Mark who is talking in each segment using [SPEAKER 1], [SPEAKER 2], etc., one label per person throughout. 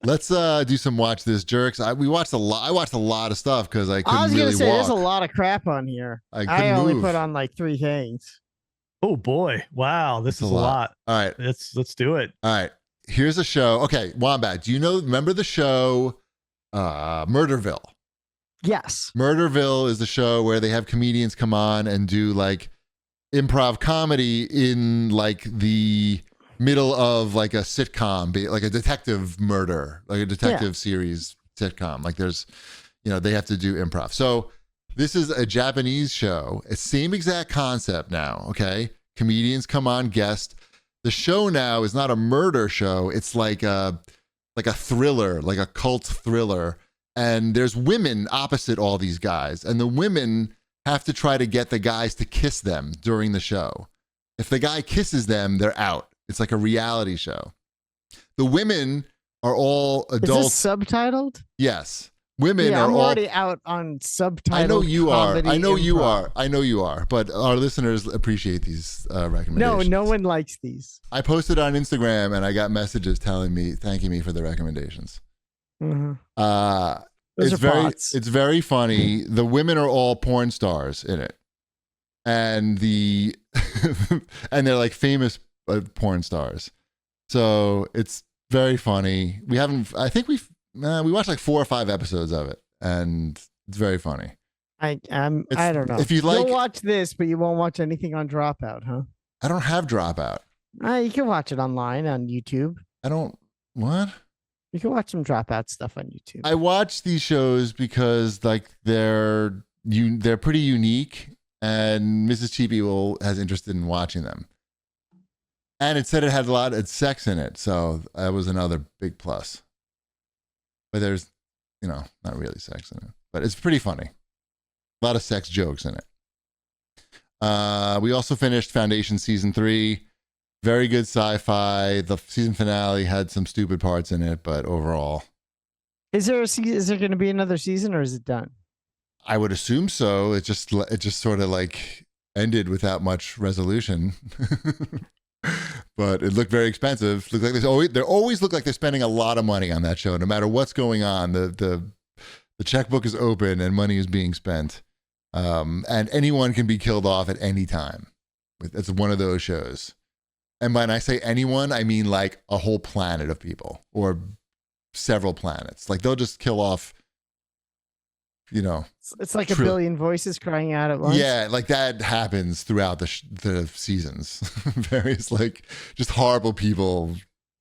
[SPEAKER 1] Let's do some watch this jerks. We watched a lot. I watched a lot of stuff because I couldn't
[SPEAKER 2] I was gonna
[SPEAKER 1] really
[SPEAKER 2] say
[SPEAKER 1] walk.
[SPEAKER 2] there's a lot of crap on here.
[SPEAKER 1] I
[SPEAKER 2] I
[SPEAKER 1] couldn't
[SPEAKER 2] only
[SPEAKER 1] move.
[SPEAKER 2] put on like 3 things.
[SPEAKER 3] Oh boy. Wow. This
[SPEAKER 1] It's
[SPEAKER 3] is a lot.
[SPEAKER 1] All right.
[SPEAKER 3] Let's do it.
[SPEAKER 1] All right. Here's a show. Okay, Wombat, remember the show Murderville?
[SPEAKER 2] Yes.
[SPEAKER 1] Murderville is the show where they have comedians come on and do like improv comedy in like the middle of like a sitcom, like a detective murder, like a detective series sitcom. Like there's, they have to do improv. So this is a Japanese show. It's same exact concept now. Okay. Comedians come on guest. The show now is not a murder show. It's like a thriller, like a cult thriller. And there's women opposite all these guys. And the women have to try to get the guys to kiss them during the show. If the guy kisses them, they're out. It's like a reality show. The women are all adults.
[SPEAKER 2] Is this subtitled?
[SPEAKER 1] Yes. Women are
[SPEAKER 2] I'm
[SPEAKER 1] all...
[SPEAKER 2] already out on subtitled.
[SPEAKER 1] I know you are. I know you
[SPEAKER 2] improv.
[SPEAKER 1] are. I know you are. But our listeners appreciate these recommendations.
[SPEAKER 2] No one likes these.
[SPEAKER 1] I posted on Instagram and I got messages thanking me for the recommendations.
[SPEAKER 2] Mm-hmm.
[SPEAKER 1] It's very funny. The women are all porn stars in it. And and they're like famous porn stars. So it's very funny. We watched like 4 or 5 episodes of it, and it's very funny.
[SPEAKER 2] I don't know.
[SPEAKER 1] If you like,
[SPEAKER 2] you'll watch this, but you won't watch anything on Dropout, huh?
[SPEAKER 1] I don't have Dropout.
[SPEAKER 2] You can watch it online on YouTube.
[SPEAKER 1] What?
[SPEAKER 2] You can watch some Dropout stuff on YouTube.
[SPEAKER 1] I watch these shows because like they're pretty unique, and Mrs. Cheapy has interested in watching them. And it said it had a lot of sex in it, so that was another big plus. But there's, not really sex in it. But it's pretty funny. A lot of sex jokes in it. We also finished Foundation Season 3. Very good sci-fi. The season finale had some stupid parts in it, but overall.
[SPEAKER 2] Is there going to be another season, or is it done?
[SPEAKER 1] I would assume so. It just sort of like ended without much resolution. But it looked very expensive. Looked like they always look like they're spending a lot of money on that show. No matter what's going on, the checkbook is open and money is being spent. And anyone can be killed off at any time. It's one of those shows. And when I say anyone, I mean like a whole planet of people or several planets. Like they'll just kill off,
[SPEAKER 2] It's like a billion voices crying out at once.
[SPEAKER 1] Yeah, like that happens throughout the seasons. Various like just horrible people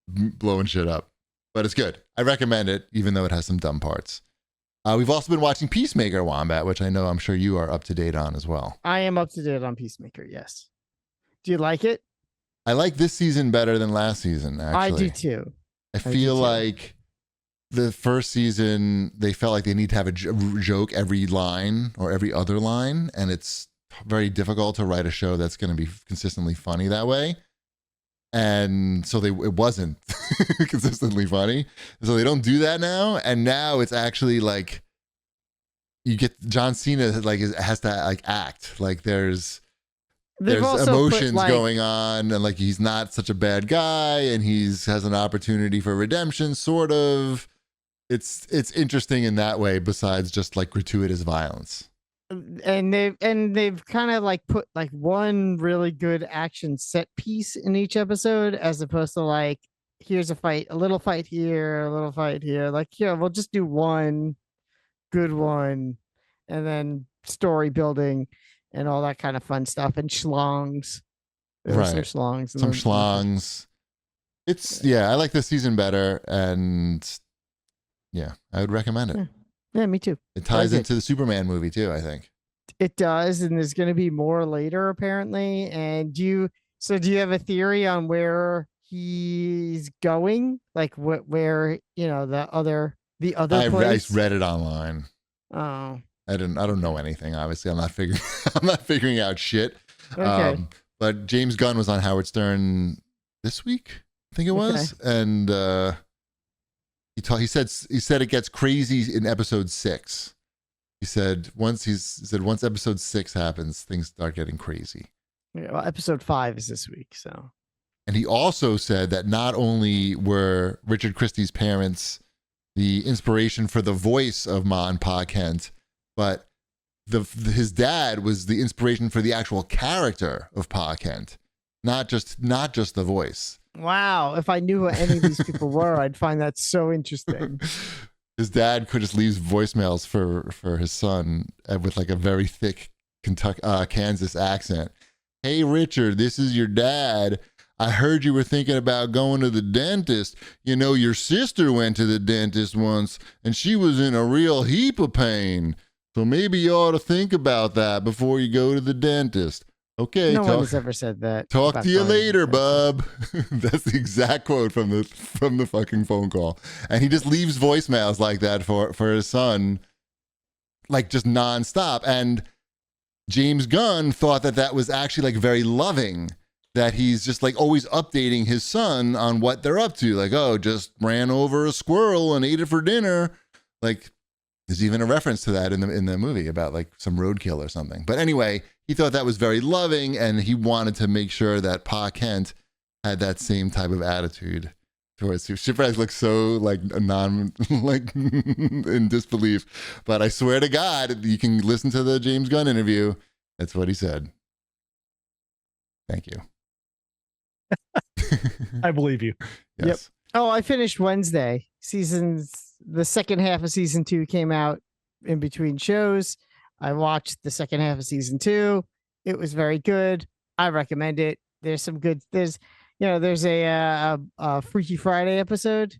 [SPEAKER 1] blowing shit up. But it's good. I recommend it, even though it has some dumb parts. We've also been watching Peacemaker, Wombat, which I'm sure you are up to date on as well.
[SPEAKER 2] I am up to date on Peacemaker, yes. Do you like it?
[SPEAKER 1] I like this season better than last season, actually.
[SPEAKER 2] I do too.
[SPEAKER 1] I feel like the first season, they felt like they need to have a joke every line or every other line. And it's very difficult to write a show that's going to be consistently funny that way. And so it wasn't consistently funny. So they don't do that now. And now it's actually like you get John Cena has to like act like there's emotions going on, and like he's not such a bad guy, and has an opportunity for redemption, sort of. It's interesting in that way, besides just like gratuitous violence.
[SPEAKER 2] And they've kind of like put like one really good action set piece in each episode, as opposed to like, here's a fight, a little fight here, a little fight here. Like, here, we'll just do one good one, and then story building and all that kind of fun stuff, and schlongs.
[SPEAKER 1] Right.
[SPEAKER 2] Some schlongs.
[SPEAKER 1] Some schlongs. I like this season better, and yeah, I would recommend it.
[SPEAKER 2] Yeah, me too.
[SPEAKER 1] It ties into the Superman movie too, I think.
[SPEAKER 2] It does, and there's going to be more later, apparently. And do you have a theory on where he's going? Like where the other place?
[SPEAKER 1] I read it online.
[SPEAKER 2] Oh.
[SPEAKER 1] I don't know anything. Obviously, I'm not figuring out shit.
[SPEAKER 2] Okay.
[SPEAKER 1] But James Gunn was on Howard Stern this week, I think it was, and he said it gets crazy in episode 6. He said once episode 6 happens, things start getting crazy.
[SPEAKER 2] Yeah, well, episode 5 is this week, so.
[SPEAKER 1] And he also said that not only were Richard Christie's parents the inspiration for the voice of Ma and Pa Kent, but his dad was the inspiration for the actual character of Pa Kent, not just the voice.
[SPEAKER 2] Wow. If I knew who any of these people were, I'd find that so interesting.
[SPEAKER 1] His dad could just leave voicemails for his son with like a very thick Kansas accent. Hey, Richard, this is your dad. I heard you were thinking about going to the dentist. You know, your sister went to the dentist once and she was in a real heap of pain. So maybe you ought to think about that before you go to the dentist. Okay.
[SPEAKER 2] No one has ever said that.
[SPEAKER 1] Talk to you later, bub. That's the exact quote from the fucking phone call. And he just leaves voicemails like that for his son, like just nonstop. And James Gunn thought that was actually like very loving, that he's just like always updating his son on what they're up to. Like, oh, just ran over a squirrel and ate it for dinner. Like, there's even a reference to that in the movie about like some roadkill or something. But anyway, he thought that was very loving, and he wanted to make sure that Pa Kent had that same type of attitude towards him. Shipwreck looks so like like in disbelief. But I swear to God, you can listen to the James Gunn interview. That's what he said. Thank you.
[SPEAKER 3] I believe you.
[SPEAKER 1] Yes.
[SPEAKER 2] Yep. Oh, I finished Wednesday. The second half of season 2 came out in between shows. I watched the second half of season 2. It was very good. I recommend it. There's some good. There's a Freaky Friday episode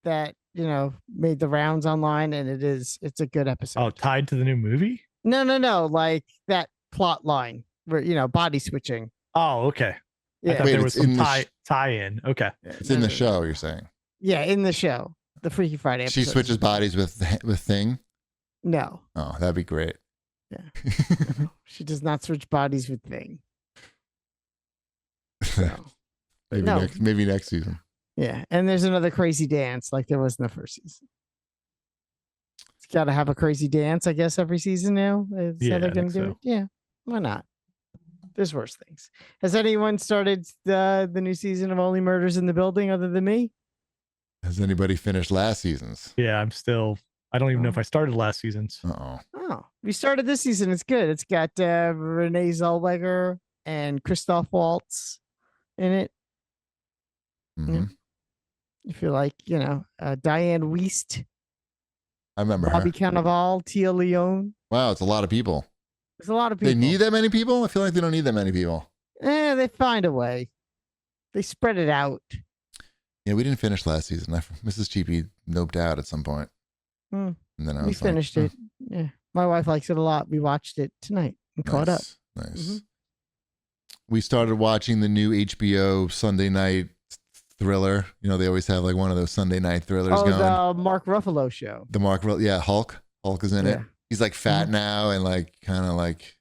[SPEAKER 2] that made the rounds online, and it's a good episode.
[SPEAKER 3] Oh, tied to the new movie?
[SPEAKER 2] No, like that plot line where body switching.
[SPEAKER 3] Oh, okay.
[SPEAKER 2] Yeah.
[SPEAKER 3] I thought
[SPEAKER 1] Wait,
[SPEAKER 3] there was
[SPEAKER 1] it's
[SPEAKER 3] some
[SPEAKER 1] in the
[SPEAKER 3] tie-in. Okay.
[SPEAKER 1] It's in the show, you're saying?
[SPEAKER 2] Yeah, in the show, the Freaky Friday episode.
[SPEAKER 1] She switches bodies with Thing?
[SPEAKER 2] No.
[SPEAKER 1] Oh, that'd be great.
[SPEAKER 2] Yeah. She does not switch bodies with Thing. So,
[SPEAKER 1] maybe next season.
[SPEAKER 2] yeah, and there's another crazy dance like there was in the first season. It's got to have a crazy dance, I guess, every season now. Is how they're going to do it? Yeah, why not? There's worse things. Has anyone started the new season of Only Murders in the Building other than me?
[SPEAKER 1] Has anybody finished last season's?
[SPEAKER 3] Yeah, I don't even know if I started last season's.
[SPEAKER 1] Uh-oh.
[SPEAKER 2] Oh, we started this season. It's good. It's got Renee Zellweger and Christoph Waltz in it.
[SPEAKER 1] Mm-hmm.
[SPEAKER 2] Yeah. If you like, Diane Wiest,
[SPEAKER 1] I remember
[SPEAKER 2] Bobby
[SPEAKER 1] her.
[SPEAKER 2] Cannavale, Tia Leone.
[SPEAKER 1] Wow, it's a lot of people.
[SPEAKER 2] There's a lot of people.
[SPEAKER 1] They need that many people? I feel like they don't need that many people.
[SPEAKER 2] They find a way. They spread it out.
[SPEAKER 1] Yeah, we didn't finish last season. Mrs. Cheapy noped out at some point.
[SPEAKER 2] Hmm.
[SPEAKER 1] And then
[SPEAKER 2] We finished it. Yeah. My wife likes it a lot. We watched it tonight and caught up.
[SPEAKER 1] Nice.
[SPEAKER 2] Mhm.
[SPEAKER 1] We started watching the new HBO Sunday night thriller. They always have like one of those Sunday night thrillers going.
[SPEAKER 2] The Mark Ruffalo show.
[SPEAKER 1] Hulk. Hulk is in it.
[SPEAKER 2] Yeah.
[SPEAKER 1] He's like fat now and like kind of like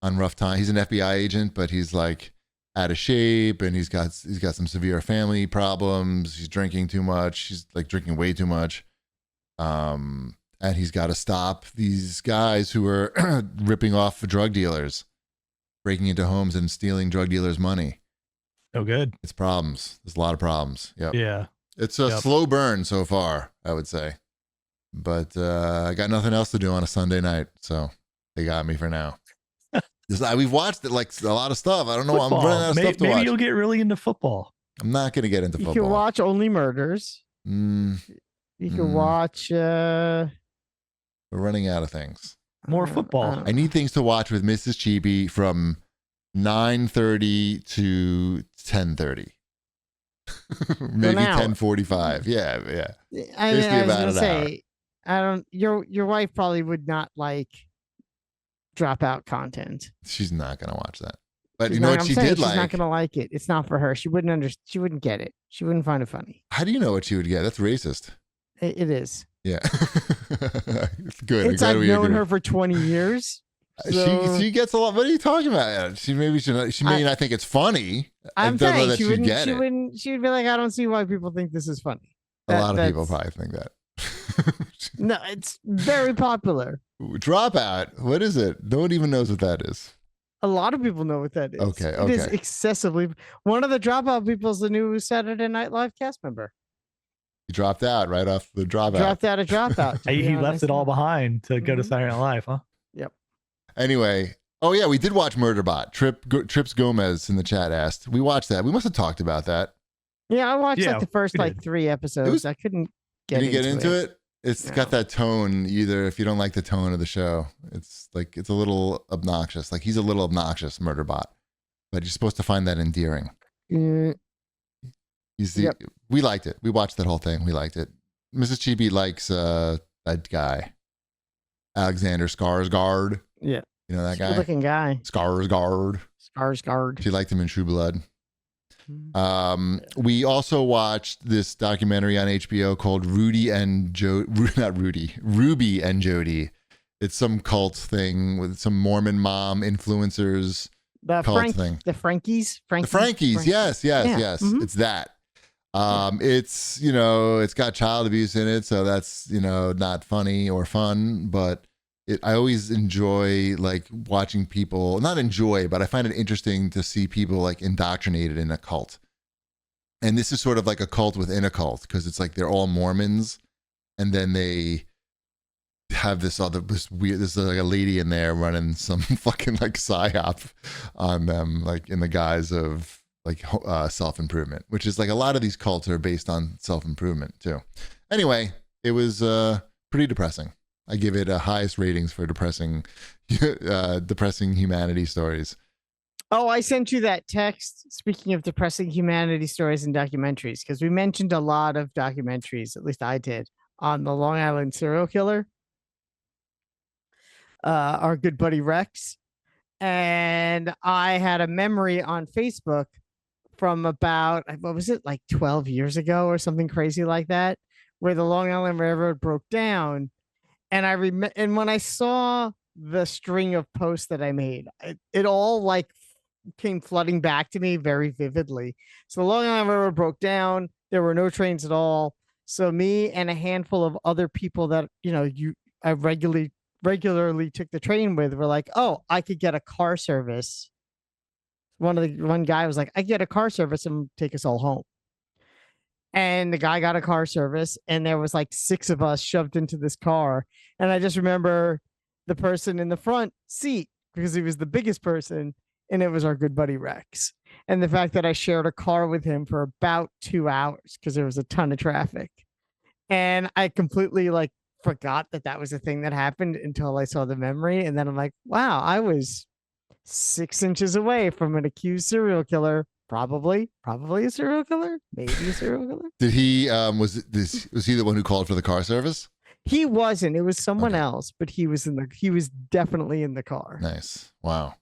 [SPEAKER 1] on rough time. He's an FBI agent, but he's like out of shape, and he's got some severe family problems. He's drinking too much. He's like drinking way too much. And he's got to stop these guys who are ripping off drug dealers, breaking into homes and stealing drug dealers' money.
[SPEAKER 3] Oh, good.
[SPEAKER 1] It's problems. There's a lot of problems. Yep.
[SPEAKER 3] Yeah.
[SPEAKER 1] It's a slow burn so far, I would say. But I got nothing else to do on a Sunday night, so they got me for now. We've watched it like a lot of stuff. I don't know.
[SPEAKER 3] Football.
[SPEAKER 1] I'm running out of stuff to watch.
[SPEAKER 3] Maybe you'll get really into football.
[SPEAKER 1] I'm not going to get into
[SPEAKER 2] You
[SPEAKER 1] football.
[SPEAKER 2] can watch Only Murders.
[SPEAKER 1] Mm,
[SPEAKER 2] You can watch.
[SPEAKER 1] we're running out of things.
[SPEAKER 3] More football.
[SPEAKER 1] I need things to watch with Mrs. Cheapy from 9:30 to 10:30. Maybe 10:45. Yeah.
[SPEAKER 2] I
[SPEAKER 1] Basically
[SPEAKER 2] was
[SPEAKER 1] about
[SPEAKER 2] gonna
[SPEAKER 1] an
[SPEAKER 2] say, I don't. Your wife probably would not like drop out content.
[SPEAKER 1] She's not going to watch that. But
[SPEAKER 2] She's
[SPEAKER 1] you know
[SPEAKER 2] not-
[SPEAKER 1] what
[SPEAKER 2] I'm
[SPEAKER 1] she
[SPEAKER 2] saying
[SPEAKER 1] did
[SPEAKER 2] she's
[SPEAKER 1] like?
[SPEAKER 2] not gonna like it. It's not for her. She wouldn't She wouldn't get it. She wouldn't find it funny.
[SPEAKER 1] How do you know what she would get? That's racist.
[SPEAKER 2] It is.
[SPEAKER 1] Yeah. It's good.
[SPEAKER 2] It's I've known her for 20 years. So
[SPEAKER 1] She gets a lot. What are you talking about? She may not think it's funny.
[SPEAKER 2] I'm
[SPEAKER 1] I don't know
[SPEAKER 2] saying
[SPEAKER 1] that
[SPEAKER 2] she
[SPEAKER 1] she'd
[SPEAKER 2] wouldn't.
[SPEAKER 1] get
[SPEAKER 2] She
[SPEAKER 1] it.
[SPEAKER 2] wouldn't. She would be like, I don't see why people think this is funny.
[SPEAKER 1] A lot of people
[SPEAKER 2] That's-
[SPEAKER 1] probably think that.
[SPEAKER 2] No, it's very popular.
[SPEAKER 1] Dropout. What is it? No one even knows what that is.
[SPEAKER 2] A lot of people know what that is.
[SPEAKER 1] Okay,
[SPEAKER 2] It is
[SPEAKER 1] okay.
[SPEAKER 2] excessively. One of the dropout people is the new Saturday Night Live cast member.
[SPEAKER 1] He dropped out right off the dropout.
[SPEAKER 2] Dropped out of Dropout.
[SPEAKER 3] He left it all behind to go to Saturday Night Live, huh?
[SPEAKER 2] Yep.
[SPEAKER 1] Anyway, oh yeah, we did watch Murderbot. Trips Gomez in the chat asked. We watched that. We must have talked about that.
[SPEAKER 2] Yeah, I watched
[SPEAKER 3] Yeah,
[SPEAKER 2] like the first
[SPEAKER 3] we
[SPEAKER 2] like
[SPEAKER 3] did.
[SPEAKER 2] 3 episodes. I couldn't
[SPEAKER 1] Did you get into it? It's
[SPEAKER 2] No.
[SPEAKER 1] got that tone. Either if you don't like the tone of the show, it's a little obnoxious. Like he's a little obnoxious, Murderbot, but you're supposed to find that endearing.
[SPEAKER 2] Mm,
[SPEAKER 1] We liked it. We watched that whole thing. We liked it. Mrs. Chibi likes that guy, Alexander Skarsgård.
[SPEAKER 2] yeah.
[SPEAKER 1] You know that guy?
[SPEAKER 2] Good-looking guy.
[SPEAKER 1] Skarsgård.
[SPEAKER 2] Skarsgård.
[SPEAKER 1] She liked him in True Blood. We also watched this documentary on HBO called Ruby and Jodi. It's some cult thing with some Mormon mom influencers.
[SPEAKER 2] The
[SPEAKER 1] cult thing.
[SPEAKER 2] The Frankies.
[SPEAKER 1] The Frankies. Yes.
[SPEAKER 2] Yeah. Mhm.
[SPEAKER 1] It's that. It's, it's got child abuse in it, so that's, not funny or fun, but I always enjoy like watching people, not enjoy, but I find it interesting to see people like indoctrinated in a cult. And this is sort of like a cult within a cult, because it's like they're all Mormons, and then they have this weird, there's like a lady in there running some fucking like psyop on them, like in the guise of like self-improvement, which is like a lot of these cults are based on self-improvement too. Anyway, it was pretty depressing. I give it highest ratings for depressing humanity stories.
[SPEAKER 2] Oh, I sent you that text. Speaking of depressing humanity stories and documentaries, because we mentioned a lot of documentaries, at least I did, on the Long Island serial killer, our good buddy Rex. And I had a memory on Facebook from about, what was it, like 12 years ago or something crazy like that, where the Long Island Railroad broke down. And and when I saw the string of posts that I made, it all like came flooding back to me very vividly. So the Long Island Railroad broke down. There were no trains at all. So me and a handful of other people that I regularly took the train with were like, oh, I could get a car service. One guy was like, I get a car service and take us all home. And the guy got a car service, and there was like 6 of us shoved into this car. And I just remember the person in the front seat, because he was the biggest person, and it was our good buddy Rex. And the fact that I shared a car with him for about 2 hours because there was a ton of traffic. And I completely like forgot that was a thing that happened until I saw the memory. And then I'm like, wow, I was 6 inches away from an accused serial killer. Probably a serial killer, maybe a serial killer.
[SPEAKER 1] Did he was he the one who called for the car service?
[SPEAKER 2] He wasn't. It was someone else, but he was definitely in the car.
[SPEAKER 1] Nice. Wow.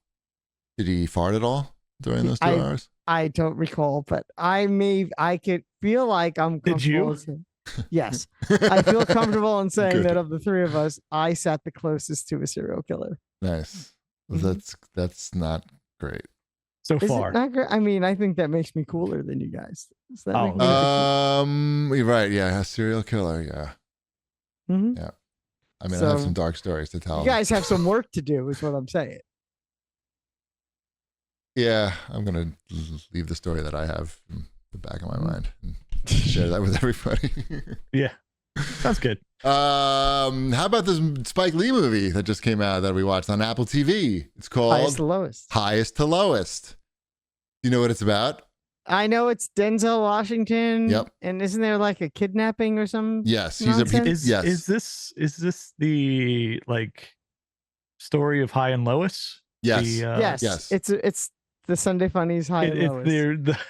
[SPEAKER 1] Did he fart at all during those 2 hours?
[SPEAKER 2] I don't recall, but I could feel like I'm comfortable.
[SPEAKER 3] Did you?
[SPEAKER 2] Yes. I feel comfortable in saying
[SPEAKER 1] Good.
[SPEAKER 2] that of the 3 of us, I sat the closest to a serial killer.
[SPEAKER 1] Nice.
[SPEAKER 2] Mhm.
[SPEAKER 1] That's not great.
[SPEAKER 3] So
[SPEAKER 2] Is
[SPEAKER 3] far.
[SPEAKER 2] it not great? I mean, I think that makes me cooler than you guys. Does that make me
[SPEAKER 1] You're right. Yeah, a serial killer. Yeah.
[SPEAKER 2] Mhm.
[SPEAKER 1] Yeah. I mean, I have
[SPEAKER 2] So,
[SPEAKER 1] some dark stories to tell.
[SPEAKER 2] You guys have some work to do, is what I'm saying.
[SPEAKER 1] Yeah, I'm gonna leave the story that I have in the back of my mind and share that with everybody.
[SPEAKER 3] Yeah. Sounds good.
[SPEAKER 1] How about this Spike Lee movie that just came out that we watched on Apple TV? It's called
[SPEAKER 2] Highest to lowest.
[SPEAKER 1] Highest to Lowest. Do you know what it's about?
[SPEAKER 2] I know it's Denzel Washington.
[SPEAKER 1] Yep.
[SPEAKER 2] And isn't there like a kidnapping or something?
[SPEAKER 1] Yes,
[SPEAKER 2] Nonsense?
[SPEAKER 1] yes.
[SPEAKER 3] Is this the like story of High and Lois?
[SPEAKER 1] Yes.
[SPEAKER 2] Yes.
[SPEAKER 1] yes.
[SPEAKER 2] It's the Sunday Funnies High and Lowest.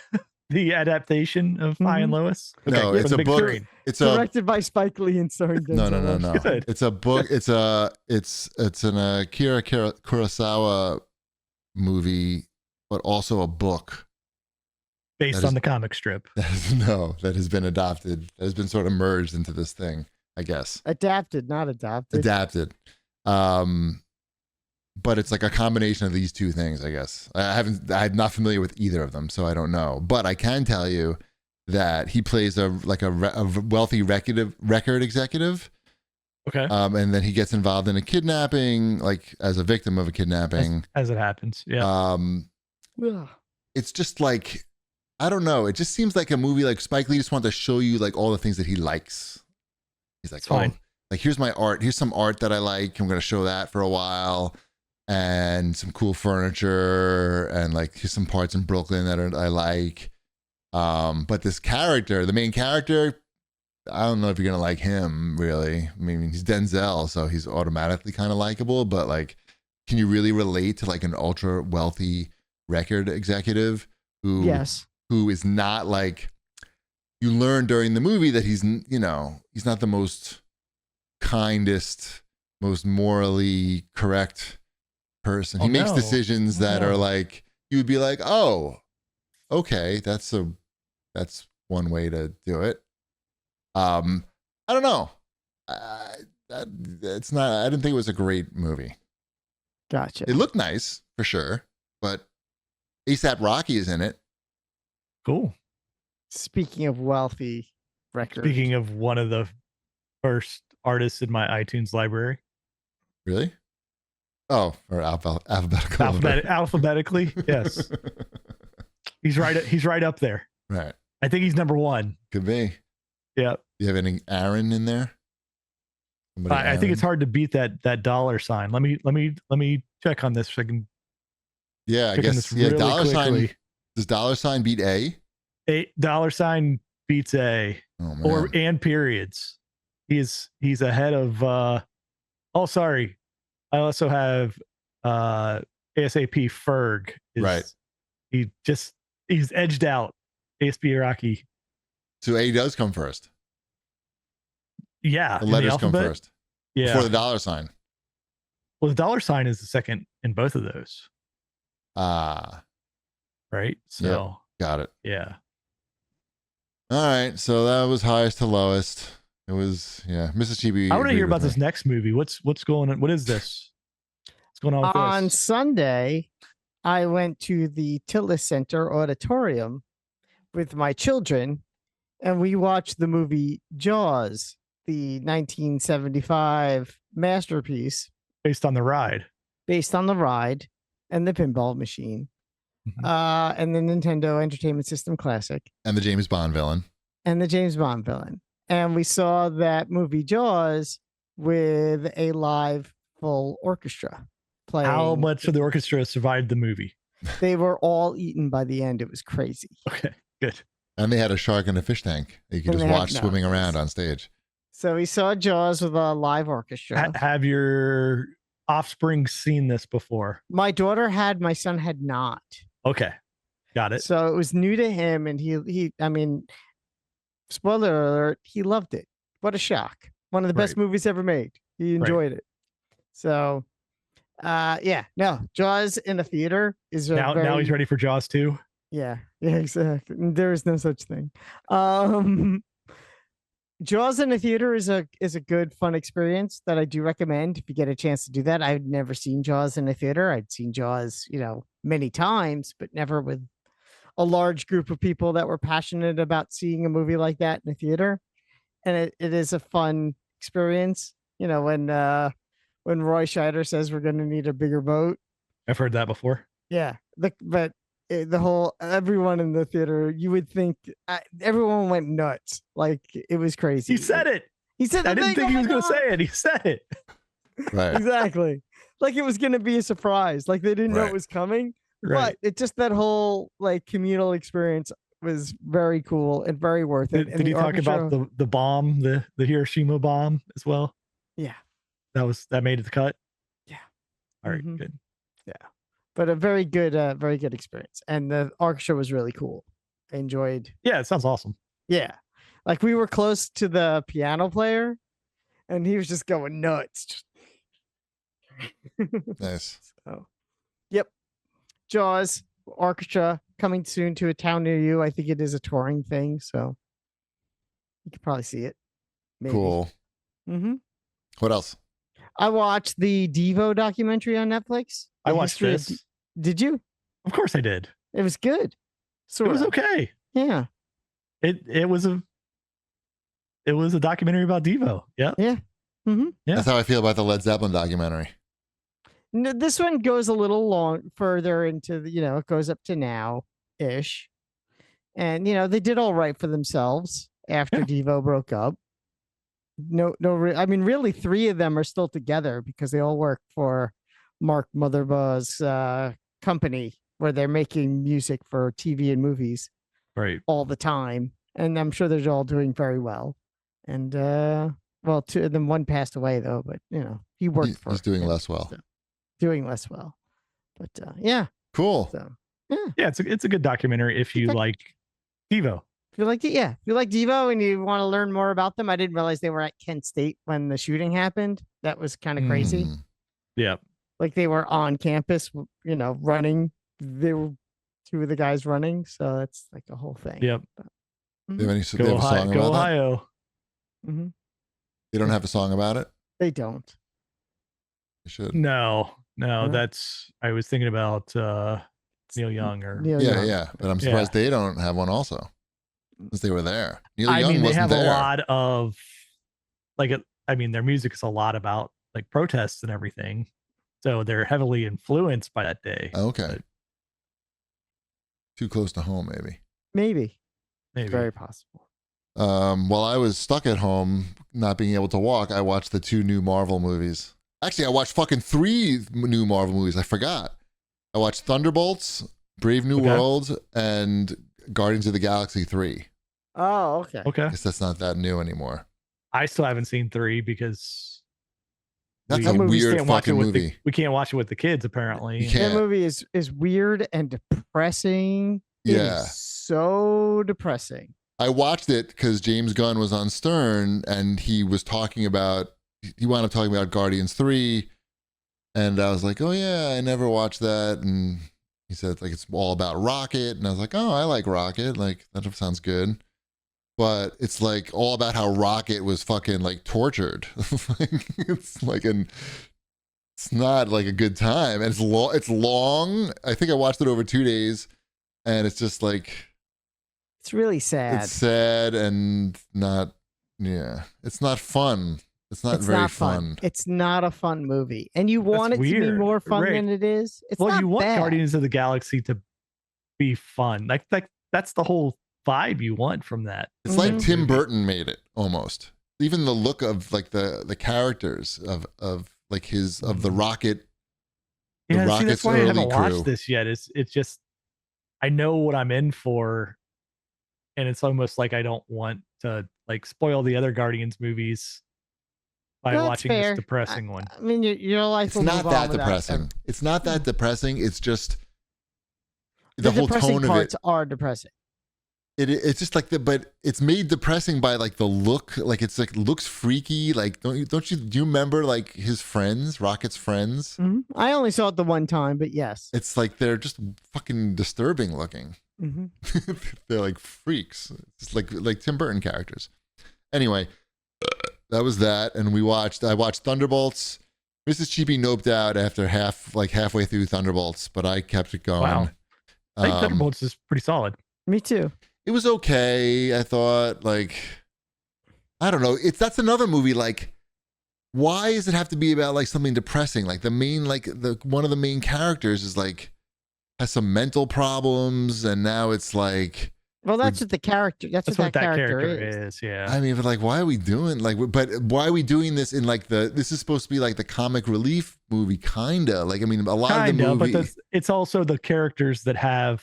[SPEAKER 3] The adaptation of High and Lois.
[SPEAKER 1] No,
[SPEAKER 3] good.
[SPEAKER 1] it's
[SPEAKER 3] For
[SPEAKER 1] a
[SPEAKER 3] the big
[SPEAKER 1] book.
[SPEAKER 3] screen.
[SPEAKER 1] It's a
[SPEAKER 2] Directed by Spike Lee and starring Denzel
[SPEAKER 1] no.
[SPEAKER 2] Washington.
[SPEAKER 3] Good.
[SPEAKER 1] It's a book. It's an Akira Kurosawa movie, but also a book
[SPEAKER 3] Based on the comic strip.
[SPEAKER 1] that has been adopted. That has been sort of merged into this thing, I guess.
[SPEAKER 2] Adapted, not adopted.
[SPEAKER 1] Adapted. But it's like a combination of these two things, I guess. I'm not familiar with either of them, so I don't know. But I can tell you that he plays a wealthy record executive.
[SPEAKER 3] Okay.
[SPEAKER 1] And then he gets involved in a kidnapping, like as a victim of a kidnapping.
[SPEAKER 3] As it happens. Yeah.
[SPEAKER 2] Ugh.
[SPEAKER 1] It's just like, I don't know. It just seems like a movie like Spike Lee just wants to show you like all the things that he likes. He's like,
[SPEAKER 3] It's fine.
[SPEAKER 1] like here's my art. Here's some art that I like. I'm gonna show that for a while, and some cool furniture, and like here's some parts in Brooklyn that I like. But this character, the main character, I don't know if you're gonna like him really. I mean, he's Denzel, so he's automatically kind of likable. But like, can you really relate to like an ultra wealthy record executive who is not like, you learn during the movie that he's not the most kindest, most morally correct person. He makes decisions that are like, you would be like, oh, okay, that's one way to do it. I don't know. It's not. I didn't think it was a great movie.
[SPEAKER 2] Gotcha.
[SPEAKER 1] It looked nice for sure, but ASAP Rocky is in it.
[SPEAKER 3] Cool.
[SPEAKER 2] Speaking of wealthy records.
[SPEAKER 3] Speaking of one of the first artists in my iTunes library.
[SPEAKER 1] Really? Oh, or alphabetically.
[SPEAKER 3] Alphabetically, yes. He's right up there.
[SPEAKER 1] Right.
[SPEAKER 3] I think he's number one.
[SPEAKER 1] Could be.
[SPEAKER 3] Yeah.
[SPEAKER 1] You have any Aaron in there?
[SPEAKER 3] I think it's hard to beat that dollar sign. Let me check on this so I can.
[SPEAKER 1] Yeah, I guess. Yeah, dollar
[SPEAKER 3] quickly.
[SPEAKER 1] Sign. Does dollar sign beat A?
[SPEAKER 3] Dollar sign beats A.
[SPEAKER 1] Oh, man.
[SPEAKER 3] And periods. He's ahead of. Sorry. I also have ASAP Ferg.
[SPEAKER 1] Right.
[SPEAKER 3] He's edged out ASAP Rocky.
[SPEAKER 1] So A does come first.
[SPEAKER 3] Yeah.
[SPEAKER 1] The letters come first.
[SPEAKER 3] Yeah.
[SPEAKER 1] Before the dollar sign.
[SPEAKER 3] Well, the dollar sign is the second in both of those. Right. So
[SPEAKER 1] yep, got it.
[SPEAKER 3] Yeah.
[SPEAKER 1] All right. So that was highest to lowest. It was, Mrs. Chibi.
[SPEAKER 3] I want to hear about this next movie. What's going on? What is this? What's going on with
[SPEAKER 2] On
[SPEAKER 3] this?
[SPEAKER 2] Sunday, I went to the Tillis Center Auditorium with my children, and we watched the movie Jaws, the 1975 masterpiece.
[SPEAKER 3] Based on the ride
[SPEAKER 2] and the pinball machine. And the Nintendo Entertainment System Classic.
[SPEAKER 1] And the James Bond villain.
[SPEAKER 2] And we saw that movie Jaws with a live full orchestra playing.
[SPEAKER 3] How much of the orchestra survived the movie?
[SPEAKER 2] They were all eaten by the end. It was crazy.
[SPEAKER 3] Okay, good.
[SPEAKER 1] And they had a shark in a fish tank that you could just watch swimming around on stage.
[SPEAKER 2] So we saw Jaws with a live orchestra.
[SPEAKER 3] Have your offspring seen this before?
[SPEAKER 2] My daughter had, my son had not.
[SPEAKER 3] Okay. Got it.
[SPEAKER 2] So it was new to him, and he I mean, spoiler alert, he loved it. What a shock. One of the best movies ever made. He enjoyed it. So Jaws in the theater is
[SPEAKER 3] now he's ready for Jaws 2.
[SPEAKER 2] Yeah, exactly. There is no such thing. Jaws in the theater is a good, fun experience that I do recommend if you get a chance to do that. I've never seen Jaws in the theater. I'd seen Jaws, many times, but never with a large group of people that were passionate about seeing a movie like that in the theater. And it is a fun experience. When Roy Scheider says we're going to need a bigger boat.
[SPEAKER 3] I've heard that before.
[SPEAKER 2] Yeah, everyone in the theater, you would think everyone went nuts. Like, it was crazy.
[SPEAKER 3] He said it. I didn't think he was going to say it. He said it.
[SPEAKER 1] Right.
[SPEAKER 2] Exactly. Like it was going to be a surprise. Like they didn't know it was coming.
[SPEAKER 3] Right.
[SPEAKER 2] But it just, that whole like communal experience was very cool and very worth it.
[SPEAKER 3] Did he talk about the bomb, the Hiroshima bomb as well?
[SPEAKER 2] Yeah.
[SPEAKER 3] That made the cut?
[SPEAKER 2] Yeah.
[SPEAKER 3] All right, good.
[SPEAKER 2] Yeah. But a very good experience. And the orchestra was really cool. I enjoyed.
[SPEAKER 3] Yeah, it sounds awesome.
[SPEAKER 2] Yeah. Like we were close to the piano player and he was just going nuts.
[SPEAKER 1] Nice.
[SPEAKER 2] So, yep. Jaws orchestra coming soon to a town near you. I think it is a touring thing, so you could probably see it. Maybe.
[SPEAKER 1] Cool. What else?
[SPEAKER 2] I watched the Devo documentary on Netflix.
[SPEAKER 3] I watched this.
[SPEAKER 2] Did you?
[SPEAKER 3] Of course I did.
[SPEAKER 2] It was good.
[SPEAKER 3] It was okay.
[SPEAKER 2] Yeah.
[SPEAKER 3] It was a documentary about Devo. Yeah.
[SPEAKER 2] Yeah.
[SPEAKER 3] Yeah.
[SPEAKER 1] That's how I feel about the Led Zeppelin documentary.
[SPEAKER 2] No, this one goes a little further into the, it goes up to now-ish. And they did all right for themselves after Devo broke up. I mean, really, 3 of them are still together because they all work for Mark Motherbaugh's company, where they're making music for TV and movies
[SPEAKER 3] Right.
[SPEAKER 2] all the time. And I'm sure they're all doing very well. And well, 2 of them, one passed away though, but he worked for.
[SPEAKER 1] He's doing less well.
[SPEAKER 2] So, doing less well, but yeah,
[SPEAKER 1] Cool.
[SPEAKER 2] so
[SPEAKER 3] Yeah, it's a good documentary if you like Devo.
[SPEAKER 2] if you like Devo and you want to learn more about them. I didn't realize they were at Kent State when the shooting happened. That was kind of crazy.
[SPEAKER 3] Yeah.
[SPEAKER 2] Like they were on campus, running. They were 2 of the guys running, so that's like a whole thing.
[SPEAKER 3] Yep.
[SPEAKER 2] But,
[SPEAKER 1] They have
[SPEAKER 3] Go
[SPEAKER 1] a
[SPEAKER 3] Ohio.
[SPEAKER 1] song
[SPEAKER 3] Go
[SPEAKER 1] about that?
[SPEAKER 3] Ohio.
[SPEAKER 2] mm-hmm.
[SPEAKER 1] They don't have a song about it?
[SPEAKER 2] They don't.
[SPEAKER 1] They should.
[SPEAKER 3] No,
[SPEAKER 2] Huh?
[SPEAKER 3] that's. I was thinking about Neil Young or.
[SPEAKER 2] Neil
[SPEAKER 1] Yeah,
[SPEAKER 2] Young.
[SPEAKER 1] yeah. But I'm surprised they don't have one also. Since they were there. Neil Young
[SPEAKER 3] I mean, they
[SPEAKER 1] wasn't
[SPEAKER 3] have
[SPEAKER 1] there.
[SPEAKER 3] a lot of their music is a lot about like protests and everything. So they're heavily influenced by that day.
[SPEAKER 1] Okay.
[SPEAKER 3] But
[SPEAKER 1] Too close to home, maybe.
[SPEAKER 2] Maybe.
[SPEAKER 3] maybe.
[SPEAKER 2] Very possible.
[SPEAKER 1] While I was stuck at home, not being able to walk, I watched the 2 new Marvel movies. Actually, I watched fucking 3 new Marvel movies. I forgot. I watched Thunderbolts, Brave New World, and Guardians of the Galaxy 3.
[SPEAKER 2] Oh, okay.
[SPEAKER 3] Okay.
[SPEAKER 1] I guess that's not that new anymore.
[SPEAKER 3] I still haven't seen 3 because
[SPEAKER 1] That's
[SPEAKER 3] we
[SPEAKER 1] a weird
[SPEAKER 3] can't watch it
[SPEAKER 1] fucking
[SPEAKER 3] with
[SPEAKER 1] movie.
[SPEAKER 3] we can't watch it with the kids apparently.
[SPEAKER 1] You can't.
[SPEAKER 2] That movie is weird and depressing. It
[SPEAKER 1] Yeah.
[SPEAKER 2] is so depressing.
[SPEAKER 1] I watched it because James Gunn was on Stern and he wound up talking about Guardians 3. And I was like, oh yeah, I never watched that. And he said like it's all about Rocket. And I was like, oh, I like Rocket. Like that sounds good. But it's like all about how Rocket was fucking like tortured. It's not like a good time. And it's long. I think I watched it over 2 days. And it's just like
[SPEAKER 2] It's really sad.
[SPEAKER 1] it's sad and not, it's not fun. It's not very fun.
[SPEAKER 2] It's not a fun movie. And you want
[SPEAKER 3] That's
[SPEAKER 2] it to be
[SPEAKER 3] weird.
[SPEAKER 2] more fun
[SPEAKER 3] Right.
[SPEAKER 2] than it is. It's
[SPEAKER 3] Well,
[SPEAKER 2] not
[SPEAKER 3] you want
[SPEAKER 2] bad.
[SPEAKER 3] Guardians of the Galaxy to be fun. Like that's the whole vibe you want from that.
[SPEAKER 1] It's like
[SPEAKER 2] Mhm.
[SPEAKER 1] Tim Burton made it almost. Even the look of like the characters of like of the Rocket. The
[SPEAKER 3] Yeah, see,
[SPEAKER 1] Rocket's
[SPEAKER 3] that's why I haven't
[SPEAKER 1] early crew.
[SPEAKER 3] watched this yet. It's just I know what I'm in for, and it's almost like I don't want to like spoil the other Guardians movies by
[SPEAKER 2] No, that's
[SPEAKER 3] watching
[SPEAKER 2] fair.
[SPEAKER 3] this depressing one.
[SPEAKER 2] I mean, your life
[SPEAKER 1] It's
[SPEAKER 2] will
[SPEAKER 1] not
[SPEAKER 2] move on
[SPEAKER 1] that
[SPEAKER 2] without
[SPEAKER 1] depressing.
[SPEAKER 2] them.
[SPEAKER 1] It's not that depressing. It's just
[SPEAKER 2] The
[SPEAKER 1] whole
[SPEAKER 2] depressing
[SPEAKER 1] tone of
[SPEAKER 2] parts
[SPEAKER 1] it.
[SPEAKER 2] are depressing.
[SPEAKER 1] It's just like but it's made depressing by like the look. Like it's like looks freaky. Like do you remember like his friends, Rocket's friends?
[SPEAKER 2] Mhm. I only saw it the one time, but yes.
[SPEAKER 1] It's like they're just fucking disturbing looking.
[SPEAKER 2] hmm
[SPEAKER 1] They're like freaks. It's like Tim Burton characters. Anyway, that was that, and I watched Thunderbolts. Mrs. Cheapy noped out after halfway through Thunderbolts, but I kept it going.
[SPEAKER 3] Wow. I think Thunderbolts is pretty solid.
[SPEAKER 2] Me too.
[SPEAKER 1] It was okay. I thought I don't know. That's another movie. Like, why does it have to be about like something depressing? Like the main one of the main characters is like has some mental problems, and now it's like.
[SPEAKER 2] Well, that's what the character. That's what that character is.
[SPEAKER 3] Yeah.
[SPEAKER 1] I mean, but like, why are we doing but why are we doing this in like this is supposed to be like the comic relief movie, kinda. Like, I mean, a lot of the movie.
[SPEAKER 3] But it's also the characters that have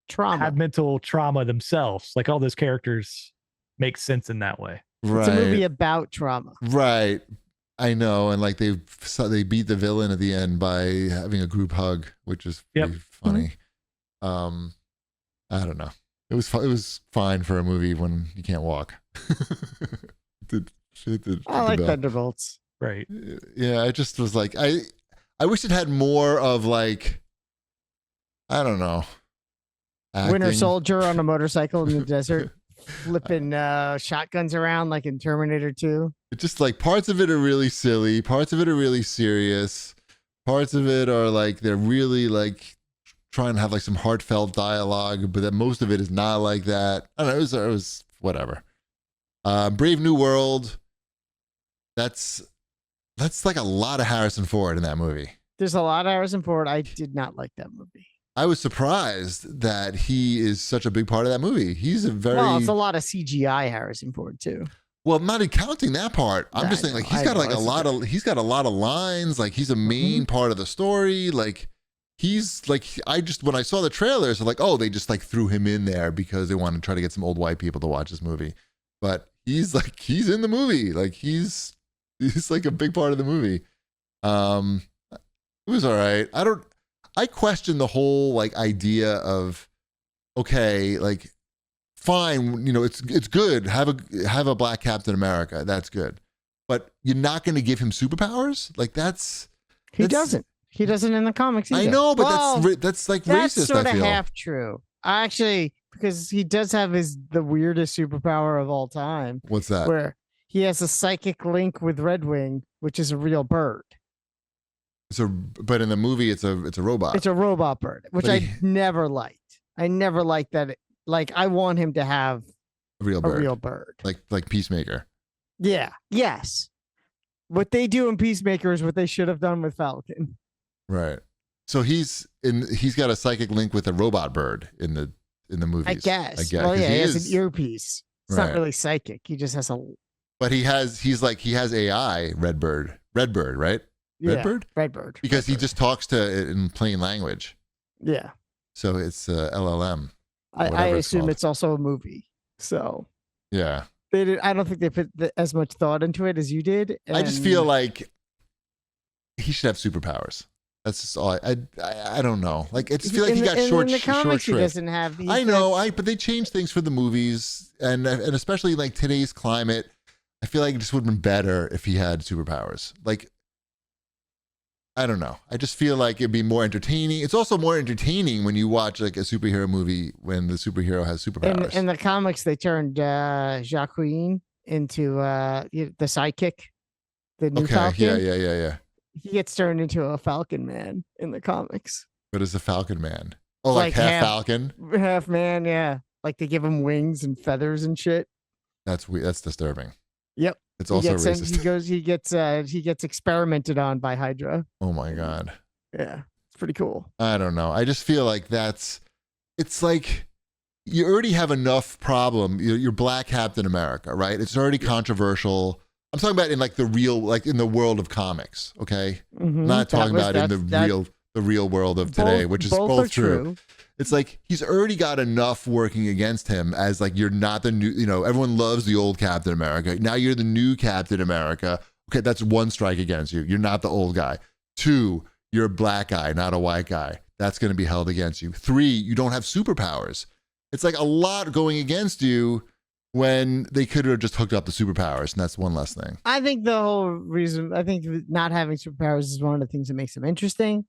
[SPEAKER 2] Trauma.
[SPEAKER 3] mental trauma themselves. Like all those characters make sense in that way.
[SPEAKER 1] right,
[SPEAKER 2] It's a movie about trauma.
[SPEAKER 1] right. I know, and like they beat the villain at the end by having a group hug, which is pretty funny. I don't know. It was fine for a movie when you can't walk.
[SPEAKER 2] I like Thunderbolts.
[SPEAKER 3] Right.
[SPEAKER 1] Yeah, I just was like, I wish it had more of like, I don't know.
[SPEAKER 2] Winter
[SPEAKER 1] acting.
[SPEAKER 2] Soldier on a motorcycle in the desert, flipping shotguns around like in Terminator 2.
[SPEAKER 1] It's just like parts of it are really silly, parts of it are really serious, parts of it are like they're really like trying to have like some heartfelt dialogue, but that most of it is not like that. I don't know. It was whatever. Brave New World. That's like a lot of Harrison Ford in that movie.
[SPEAKER 2] There's a lot of Harrison Ford. I did not like that movie.
[SPEAKER 1] I was surprised that he is such a big part of that movie. He's a very
[SPEAKER 2] Well, it's a lot of CGI Harrison Ford too.
[SPEAKER 1] well, not even counting that part. I'm just saying, like he's got like a lot of he's got a lot of lines. Like he's a main part of the story. Like he's like when I saw the trailers, I'm like, oh, they just like threw him in there because they wanted to try to get some old white people to watch this movie. But he's in the movie. Like he's like a big part of the movie. It was all right. I question the whole like idea of, okay, like fine, you know, it's good. Have a black Captain America. That's good. But you're not going to give him superpowers? Like
[SPEAKER 2] he doesn't. He doesn't in the comics either.
[SPEAKER 1] I know, but that's like
[SPEAKER 2] that's
[SPEAKER 1] racist,
[SPEAKER 2] sort
[SPEAKER 1] I
[SPEAKER 2] of
[SPEAKER 1] feel.
[SPEAKER 2] half true. Actually, because he does have the weirdest superpower of all time.
[SPEAKER 1] What's that?
[SPEAKER 2] Where he has a psychic link with Redwing, which is a real bird.
[SPEAKER 1] But in the movie, it's a robot.
[SPEAKER 2] It's a robot bird, which I never liked. I never liked that. Like, I want him to have
[SPEAKER 1] a real bird. Like Peacemaker.
[SPEAKER 2] Yeah. Yes. What they do in Peacemaker is what they should have done with Falcon.
[SPEAKER 1] Right. So he's got a psychic link with a robot bird in the movies.
[SPEAKER 2] I guess. Well, yeah, he has an earpiece. It's not really psychic. He just has a.
[SPEAKER 1] But he has AI Redbird, right? Redbird?
[SPEAKER 2] Yeah, Redbird.
[SPEAKER 1] Because he just talks to it in plain language.
[SPEAKER 2] Yeah.
[SPEAKER 1] So it's LLM.
[SPEAKER 2] I assume it's also a movie. So.
[SPEAKER 1] Yeah.
[SPEAKER 2] I don't think they put as much thought into it as you did.
[SPEAKER 1] I just feel like he should have superpowers. That's just all. I don't know. Like I just feel like he got short.
[SPEAKER 2] In the comics, he doesn't have.
[SPEAKER 1] I know. But they changed things for the movies, and especially like today's climate. I feel like it just would have been better if he had superpowers. Like, I don't know. I just feel like it'd be more entertaining. It's also more entertaining when you watch like a superhero movie when the superhero has superpowers.
[SPEAKER 2] In the comics, they turned Jacqueline into the sidekick, the new Falcon.
[SPEAKER 1] Yeah.
[SPEAKER 2] He gets turned into a Falcon Man in the comics.
[SPEAKER 1] What is a Falcon Man? Oh, like half Falcon?
[SPEAKER 2] Half man, yeah. Like they give him wings and feathers and shit.
[SPEAKER 1] That's disturbing.
[SPEAKER 2] Yep.
[SPEAKER 1] It's also racist.
[SPEAKER 2] He gets experimented on by Hydra.
[SPEAKER 1] Oh my God.
[SPEAKER 2] Yeah. It's pretty cool.
[SPEAKER 1] I don't know. I just feel like it's like you already have enough problem. You're Black Captain America, right? It's already controversial. I'm talking about in like the real, like in the world of comics. Okay. I'm not talking about in the real world of today, which is both true. It's like he's already got enough working against him as like you're not the new, everyone loves the old Captain America. Now you're the new Captain America. Okay, that's one strike against you. You're not the old guy. 2, you're a black guy, not a white guy. That's going to be held against you. 3, you don't have superpowers. It's like a lot going against you when they could have just hooked up the superpowers, and that's one less thing.
[SPEAKER 2] I think the whole reason, not having superpowers is one of the things that makes them interesting.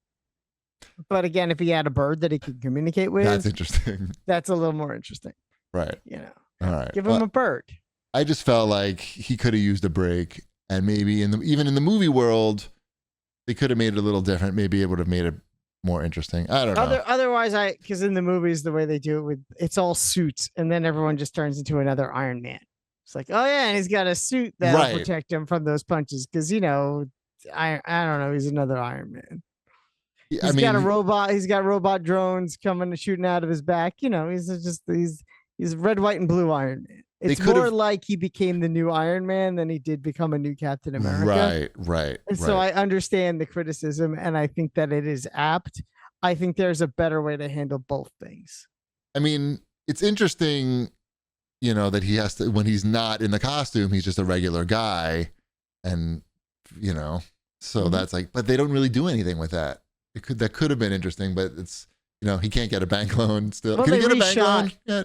[SPEAKER 2] But again, if he had a bird that he could communicate with,
[SPEAKER 1] that's interesting.
[SPEAKER 2] That's a little more interesting.
[SPEAKER 1] Right.
[SPEAKER 2] All right. Give him a bird.
[SPEAKER 1] I just felt like he could have used a break, and maybe even in the movie world, they could have made it a little different. Maybe it would have made it more interesting. I don't know.
[SPEAKER 2] Otherwise, because in the movies, the way they do it it's all suits, and then everyone just turns into another Iron Man. It's like, oh yeah, and he's got a suit that'll protect him from those punches because I don't know, he's another Iron Man. He's got a robot. He's got robot drones coming and shooting out of his back. He's red, white, and blue Iron Man. It's more like he became the new Iron Man than he did become a new Captain America.
[SPEAKER 1] Right.
[SPEAKER 2] And so I understand the criticism, and I think that it is apt. I think there's a better way to handle both things.
[SPEAKER 1] I mean, it's interesting, that he has to, when he's not in the costume, he's just a regular guy, and so that's like, but they don't really do anything with that. That could have been interesting, but it's he can't get a bank loan still.
[SPEAKER 2] Well,
[SPEAKER 1] can he get a bank loan?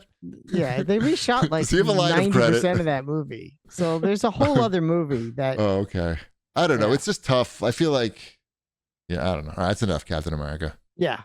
[SPEAKER 2] Yeah, they reshot like 90% of that movie. So there's a whole other movie that.
[SPEAKER 1] Oh, okay. I don't know. It's just tough. I feel like, I don't know. All right, that's enough, Captain America.
[SPEAKER 2] Yeah.